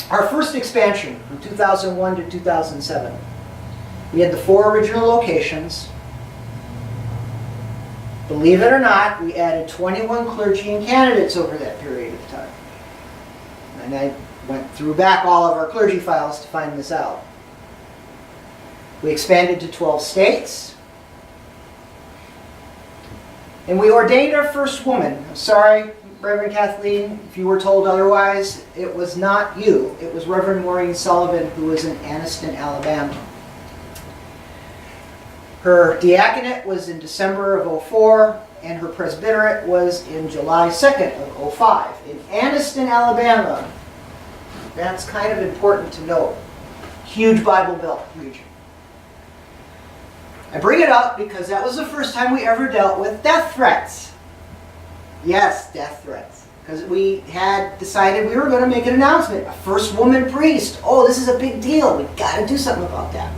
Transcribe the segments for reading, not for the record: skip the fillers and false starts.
Our first expansion from 2001 to 2007. We had the 4 original locations. Believe it or not, we added 21 clergy and candidates over that period of time. And I went through back all of our clergy files to find this out. We expanded to 12 states. And we ordained our first woman. I'm sorry, Reverend Kathleen, if you were told otherwise, it was not you. It was Reverend Maureen Sullivan, who was in Anniston, Alabama. Her diaconate was in December of 2004, and her presbyterate was in July 2nd of 2005. In Anniston, Alabama, that's kind of important to note. Huge Bible Belt region. I bring it up because that was the first time we ever dealt with death threats. Yes, death threats. Because we had decided we were going to make an announcement. A first woman priest. Oh, this is a big deal. We've got to do something about that.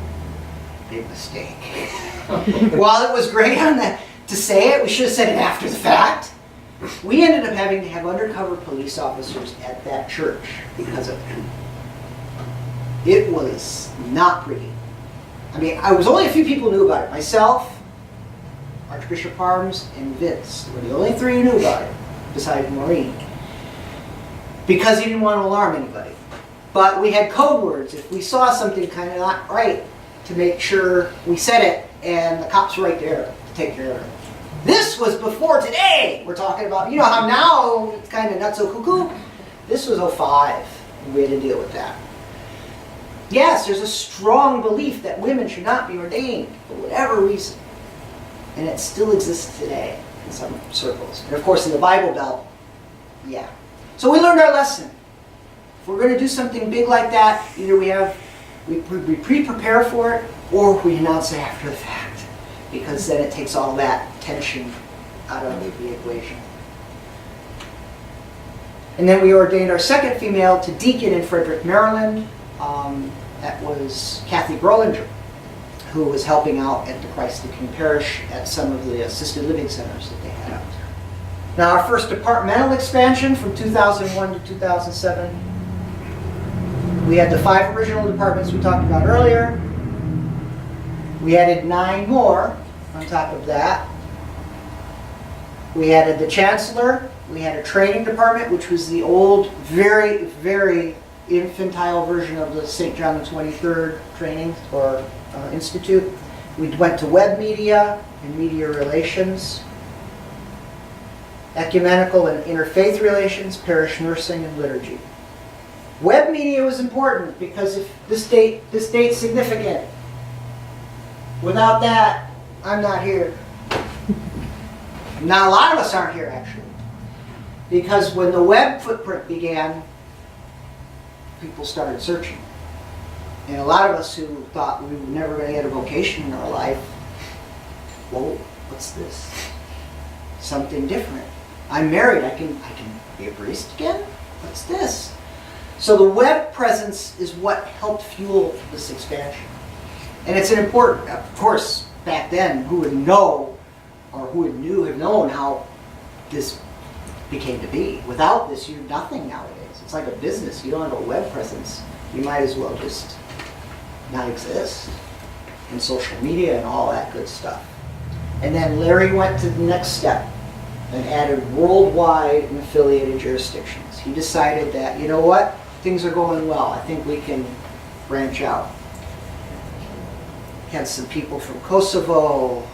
Big mistake. While it was great on that to say it, we should have said it after the fact. We ended up having to have undercover police officers at that church because of it. It was not pretty. I mean, I was only a few people knew about it. Myself, Archbishop Harms, and Vince were the only 3 who knew about it, besides Maureen. Because he didn't want to alarm anybody. But we had code words if we saw something kind of not right to make sure we said it, and the cops were right there to take care of it. This was before today. We're talking about, you know how now it's kind of not so cuckoo? This was 2005, and we had to deal with that. Yes, there's a strong belief that women should not be ordained for whatever reason. And it still exists today in some circles. And of course in the Bible Belt, yeah. So we learned our lesson. If we're going to do something big like that, either we pre-prepare for it, or we announce it after the fact. Because then it takes all that tension out of the equation. And then we ordained our second female to deacon in Frederick, Maryland. That was Kathy Grolinger, who was helping out at the Christ the King Parish at some of the assisted living centers that they had out there. Now our first departmental expansion from 2001 to 2007. We had the 5 original departments we talked about earlier. We added 9 more on top of that. We added the chancellor. We had a training department, which was the old, very, very infantile version of the St. John the 23rd training or institute. We went to web media and media relations, ecumenical and interfaith relations, parish nursing, and liturgy. Web media was important because if this date's significant. Without that, I'm not here. Now a lot of us aren't here actually. Because when the web footprint began, people started searching. And a lot of us who thought we were never going to get a vocation in our life, whoa, what's this? Something different. I'm married, I can be a priest again? What's this? So the web presence is what helped fuel this expansion. And it's an important, of course, back then, who would know, or who would have known how this became to be. Without this, you're nothing nowadays. It's like a business. You don't have a web presence. You might as well just not exist. And social media and all that good stuff. And then Larry went to the next step and added worldwide and affiliated jurisdictions. He decided that, you know what, things are going well. I think we can branch out. Had some people from Kosovo,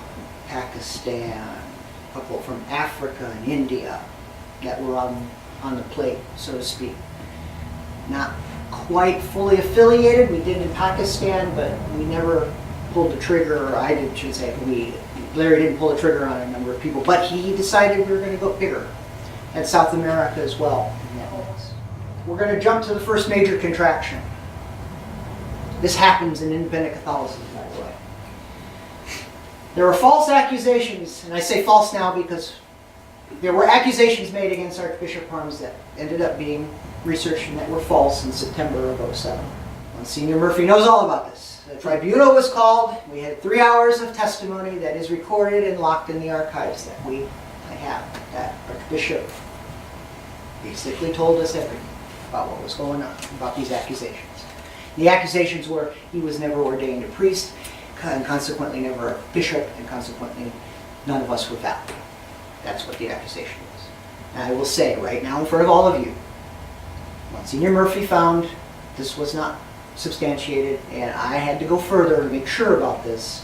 Pakistan, a couple from Africa and India that were on the plate, so to speak. Not quite fully affiliated. We did in Pakistan, but we never pulled the trigger, or I did, should say, Larry didn't pull the trigger on a number of people, but he decided we were going to go bigger. And South America as well. We're going to jump to the first major contraction. This happens in independent Catholicism, by the way. There were false accusations, and I say false now because there were accusations made against Archbishop Harms that ended up being researched and that were false in September of 2007. Monsignor Murphy knows all about this. The tribunal was called. We had 3 hours of testimony that is recorded and locked in the archives that I have. That Archbishop basically told us everything. about what was going on, about these accusations. The accusations were he was never ordained a priest, and consequently never a bishop, and consequently none of us were valid. That's what the accusation was. And I will say right now in front of all of you, Monsignor Murphy found this was not substantiated, and I had to go further to make sure about this.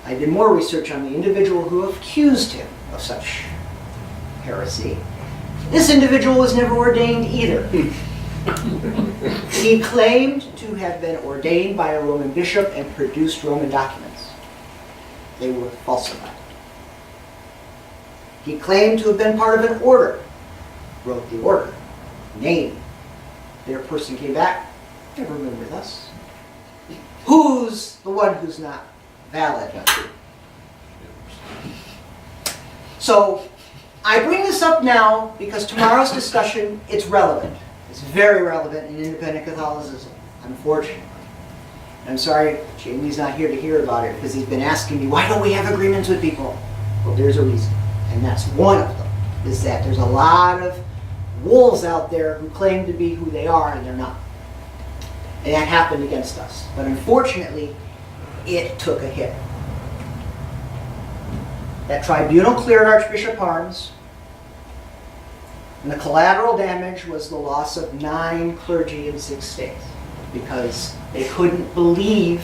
I did more research on the individual who accused him of such heresy. This individual was never ordained either. He claimed to have been ordained by a Roman bishop and produced Roman documents. They were falsified. He claimed to have been part of an order, wrote the order, name. Their person came back, never been with us. Who's the one who's not valid? So I bring this up now because tomorrow's discussion, it's relevant. It's very relevant in independent Catholicism, unfortunately. And I'm sorry Jamie's not here to hear about it because he's been asking me, why don't we have agreements with people? Well, there's a reason. And that's one of them, is that there's a lot of wolves out there who claim to be who they are and they're not. And that happened against us. But unfortunately, it took a hit. That tribunal cleared Archbishop Harms, and the collateral damage was the loss of 9 clergy in 6 states because they couldn't believe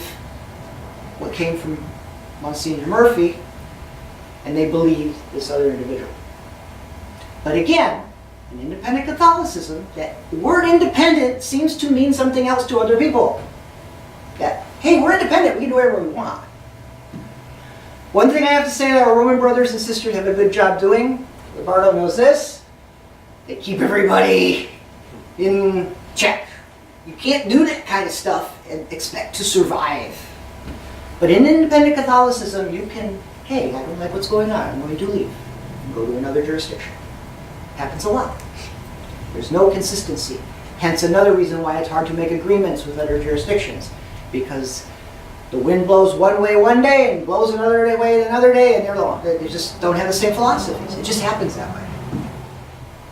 what came from Monsignor Murphy, and they believed this other individual. But again, in independent Catholicism, that word independent seems to mean something else to other people. That, hey, we're independent, we can do whatever we want. One thing I have to say that our Roman brothers and sisters have a good job doing, Roberto knows this, they keep everybody in check. You can't do that kind of stuff and expect to survive. But in independent Catholicism, you can, hey, I don't like what's going on, I'm going to leave and go to another jurisdiction. Happens a lot. There's no consistency. Hence another reason why it's hard to make agreements with other jurisdictions, because the wind blows one way one day and blows another way another day, and they just don't have the same philosophies. It just happens that way.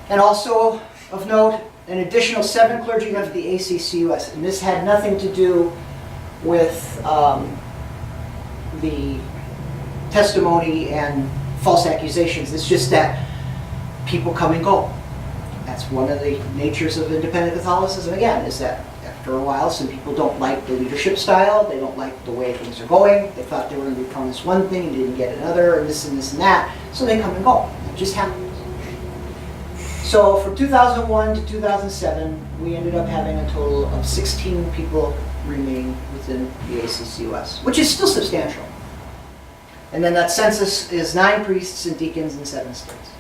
And also of note, an additional 7 clergy left the ACCUS, and this had nothing to do with the testimony and false accusations. It's just that people come and go. That's one of the natures of independent Catholicism, again, is that after a while some people don't like the leadership style, they don't like the way things are going, they thought they were going to be promised one thing and didn't get another, and this and this and that, so they come and go. It just happens. So from 2001 to 2007, we ended up having a total of 16 people remain within the ACCUS, which is still substantial. And then that census is 9 priests and deacons in 7 states.